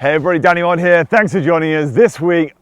Hey everybody, Danny Maude here. Thanks for joining us this week.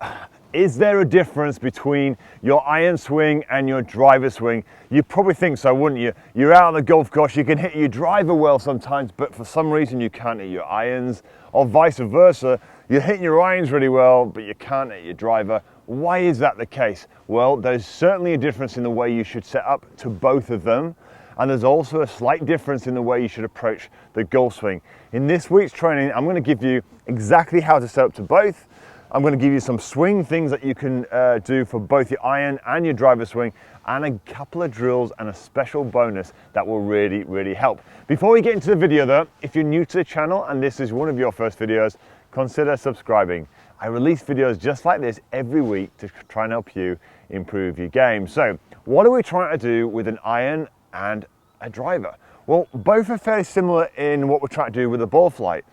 Is there a difference between your iron swing and your driver swing? You probably think so, wouldn't you? You're out on the golf course, you can hit your driver well sometimes, but for some reason you can't hit your irons, or vice versa. You're hitting your irons really well, but you can't hit your driver. Why is that the case? Well, there's certainly a difference in the way you should set up to both of them. And there's also a slight difference in the way you should approach the golf swing. In this week's training, I'm going to give you exactly how to set up to both. I'm going to give you some swing things that you can do for both your iron and your driver swing, and a couple of drills and a special bonus that will really help. Before we get into the video though, if you're new to the channel and this is one of your first videos, consider subscribing. I release videos just like this every week to try and help you improve your game. So what are we trying to do with an iron and a driver? Well, both are fairly similar in what we're trying to do with a ball flight.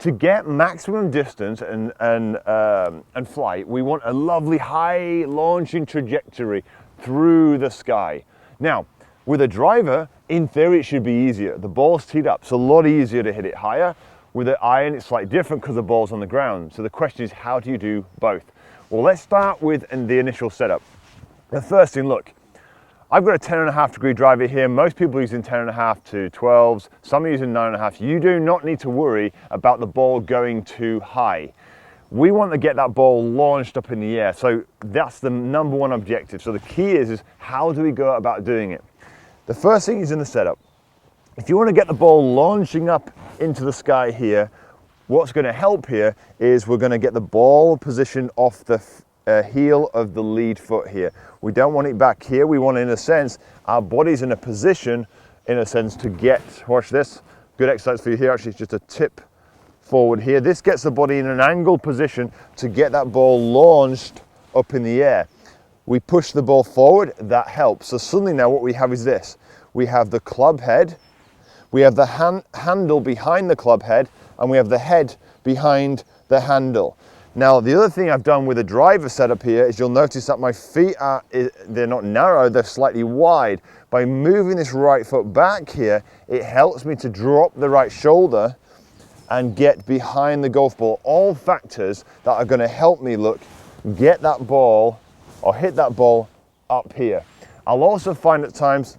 To get maximum distance and flight, we want a lovely high launching trajectory through the sky. Now, with a driver, in theory, it should be easier. The ball's teed up, so a lot easier to hit it higher. With an iron, it's slightly different because the ball's on the ground. So the question is, how do you do both? Well, let's start with the initial setup. The first thing, look, I've got a 10.5 degree driver here. Most people are using 10.5 to 12s. Some are using 9.5. You do not need to worry about the ball going too high. We want to get that ball launched up in the air. So that's the number one objective. So the key is how do we go about doing it? The first thing is in the setup. If you want to get the ball launching up into the sky here, what's going to help here is we're going to get the ball positioned off the heel of the lead foot here. We don't want it back here. We want, in a sense, our body's in a position, in a sense, to get, watch this, good exercise for you here, actually, it's just a tip forward here. This gets the body in an angled position to get that ball launched up in the air. We push the ball forward, that helps. So suddenly now what we have is this. We have the club head, we have the handle behind the club head, and we have the head behind the handle. Now, the other thing I've done with the driver setup here is you'll notice that my feet they're not narrow, they're slightly wide. By moving this right foot back here, it helps me to drop the right shoulder and get behind the golf ball. All factors that are going to help me, get that ball or hit that ball up here. I'll also find at times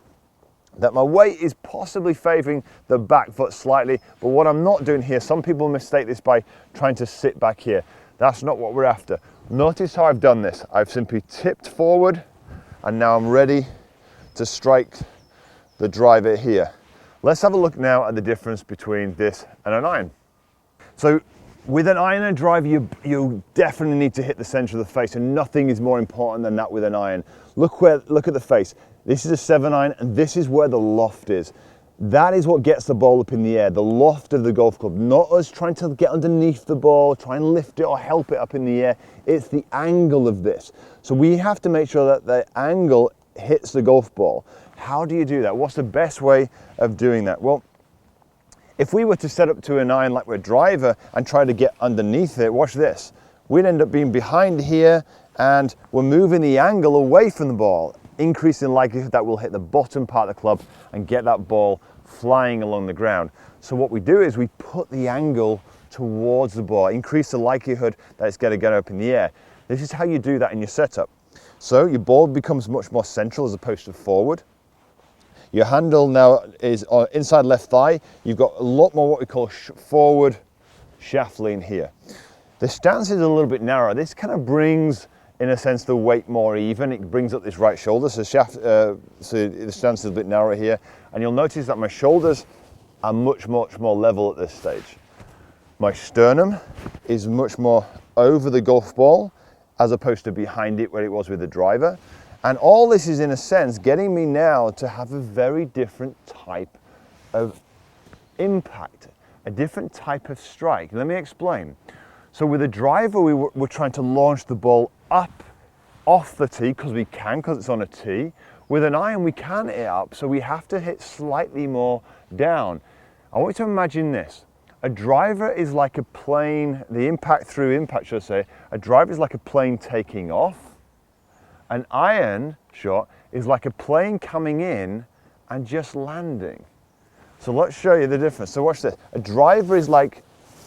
that my weight is possibly favoring the back foot slightly, but what I'm not doing here, some people mistake this by trying to sit back here. That's not what we're after. Notice how I've done this. I've simply tipped forward and now I'm ready to strike the driver here. Let's have a look now at the difference between this and an iron. So with an iron and a driver, you definitely need to hit the center of the face, and nothing is more important than that with an iron. Look at the face. This is a 7-iron and this is where the loft is. That is what gets the ball up in the air, the loft of the golf club, not us trying to get underneath the ball, try and lift it or help it up in the air. It's the angle of this. So we have to make sure that the angle hits the golf ball. How do you do that? What's the best way of doing that? Well, if we were to set up to an iron like we're a driver and try to get underneath it, watch this. We'd end up being behind here and we're moving the angle away from the ball, increasing likelihood that we'll hit the bottom part of the club and get that ball flying along the ground. So what we do is we put the angle towards the ball, increase the likelihood that it's going to get up in the air. This is how you do that in your setup. So your ball becomes much more central as opposed to forward. Your handle now is inside left thigh. You've got a lot more what we call forward shaft lean here. The stance is a little bit narrower. This kind of brings, in a sense, the weight more even. It brings up this right shoulder, so so the stance is a bit narrower here. And you'll notice that my shoulders are much more level at this stage. My sternum is much more over the golf ball as opposed to behind it where it was with the driver. And all this is, in a sense, getting me now to have a very different type of impact, a different type of strike. Let me explain. So with a driver, we're trying to launch the ball up off the tee because we can, because it's on a tee. With an iron, we can't hit up, so we have to hit slightly more down. I want you to imagine this. A driver is like a plane, the impact through impact, should I say, a driver is like a plane taking off. An iron shot is like a plane coming in and just landing. So let's show you the difference. So watch this. A driver is like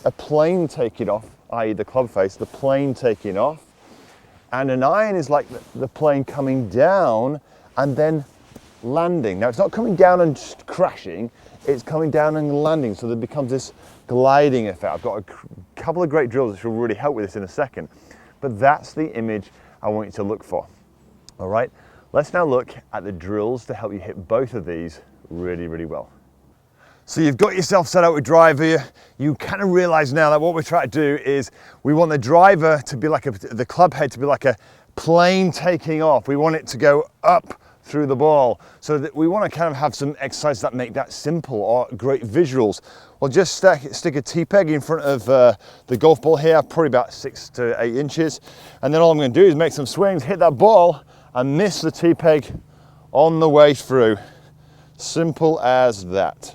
a plane taking off i.e. the club face, the plane taking off. And an iron is like the plane coming down and then landing. Now it's not coming down and just crashing, it's coming down and landing, so there becomes this gliding effect. I've got a couple of great drills which will really help with this in a second, but that's the image I want you to look for. All right, let's now look at the drills to help you hit both of these really, really well. So you've got yourself set up with driver. You kind of realize now that what we're trying to do is we want the driver to be like the club head to be like a plane taking off. We want it to go up through the ball. So that we want to kind of have some exercises that make that simple or great visuals. Well, just stick a T-peg in front of the golf ball here, probably about 6 to 8 inches. And then all I'm going to do is make some swings, hit that ball and miss the T-peg on the way through. Simple as that.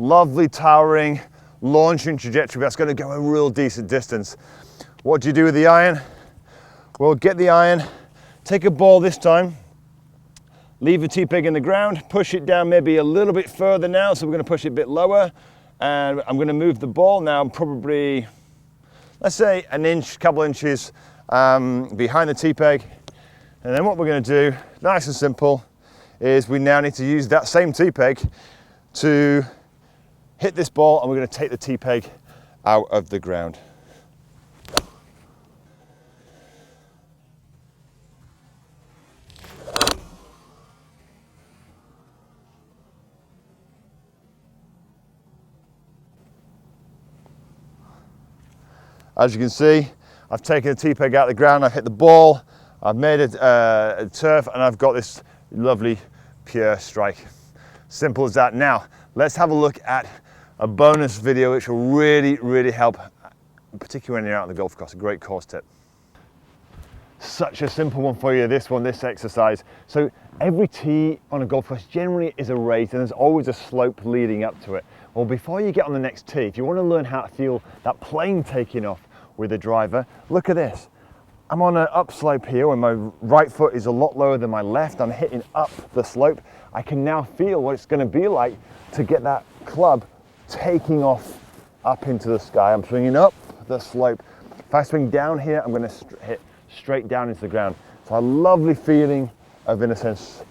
Lovely towering, launching trajectory, that's going to go a real decent distance. What do you do with the iron? Well, get the iron, take a ball this time, leave the T-peg in the ground, push it down maybe a little bit further now, so we're going to push it a bit lower, and I'm going to move the ball now probably, let's say an inch, couple inches behind the T-peg. And then what we're going to do, nice and simple, is we now need to use that same T-peg to hit this ball, and we're going to take the T-peg out of the ground. As you can see, I've taken the T-peg out of the ground, I've hit the ball, I've made a turf, and I've got this lovely pure strike. Simple as that. Now, let's have a look at a bonus video which will really, really help, particularly when you're out on the golf course. A great course tip. Such a simple one for you, this exercise. So every tee on a golf course generally is a raised, and there's always a slope leading up to it. Well, before you get on the next tee, if you want to learn how to feel that plane taking off with a driver, look at this. I'm on an upslope here where my right foot is a lot lower than my left. I'm hitting up the slope. I can now feel what it's going to be like to get that club taking off up into the sky. I'm swinging up the slope. If I swing down here, I'm going to hit straight down into the ground. So a lovely feeling of, in a sense,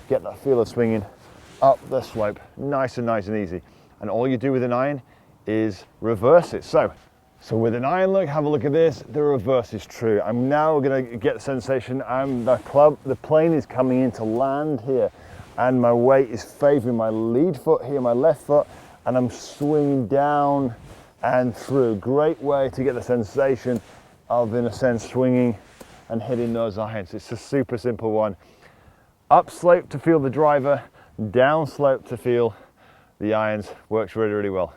get that feel of swinging up the slope. Nice and easy. And all you do with an iron is reverse it. So with an iron look, have a look at this. The reverse is true. I'm now going to get the sensation the plane is coming in to land here, and my weight is favoring my lead foot here, my left foot, and I'm swinging down and through. Great way to get the sensation of, in a sense, swinging and hitting those irons. It's a super simple one. Up slope to feel the driver, down slope to feel the irons. Works really, really well.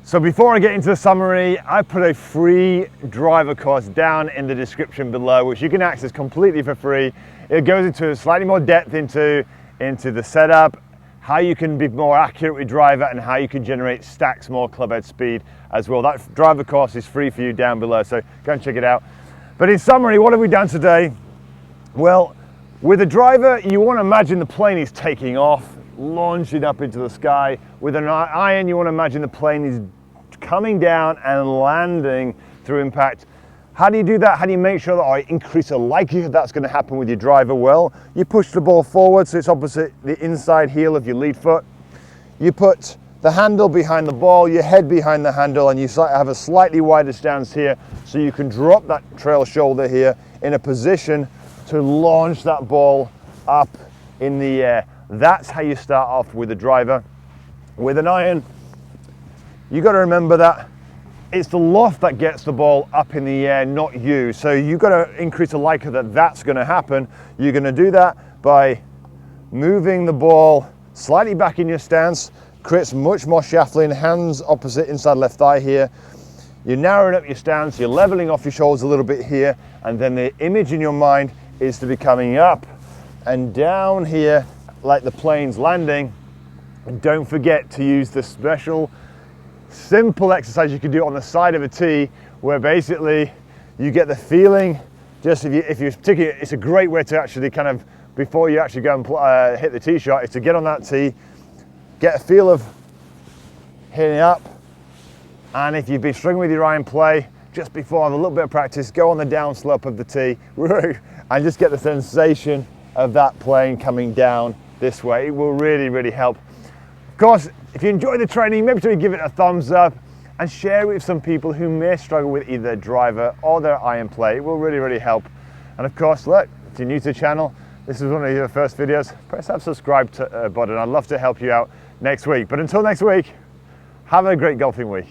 So before I get into the summary, I put a free driver course down in the description below, which you can access completely for free. It goes into slightly more depth into the setup, how you can be more accurate with driver, and how you can generate stacks more club head speed as well. That driver course is free for you down below, so go and check it out. But in summary, what have we done today? Well, with a driver, you want to imagine the plane is taking off, launching up into the sky. With an iron, you want to imagine the plane is coming down and landing through impact. How do you do that? How do you make sure that I increase the likelihood that's going to happen with your driver? Well, you push the ball forward so it's opposite the inside heel of your lead foot. You put the handle behind the ball, your head behind the handle, and you have a slightly wider stance here so you can drop that trail shoulder here in a position to launch that ball up in the air. That's how you start off with a driver. With an iron, you got to remember that it's the loft that gets the ball up in the air, not you. So you've got to increase the likelihood that that's going to happen. You're going to do that by moving the ball slightly back in your stance, creates much more shaftling, hands opposite inside left thigh here. You're narrowing up your stance, you're leveling off your shoulders a little bit here, and then the image in your mind is to be coming up and down here like the plane's landing. And don't forget to use the special simple exercise you can do on the side of a tee, where basically you get the feeling just if you're particularly, it's a great way to actually kind of, before you actually go and hit the tee shot, is to get on that tee, get a feel of hitting up, and if you've been struggling with your iron play, just before, have a little bit of practice, go on the down slope of the tee, and just get the sensation of that plane coming down this way. It will really, really help. Of course, if you enjoy the training, make sure you give it a thumbs up and share it with some people who may struggle with either their driver or their iron play. It will really, really help. And of course, look, if you're new to the channel, this is one of your first videos, press that subscribe button. I'd love to help you out next week. But until next week, have a great golfing week.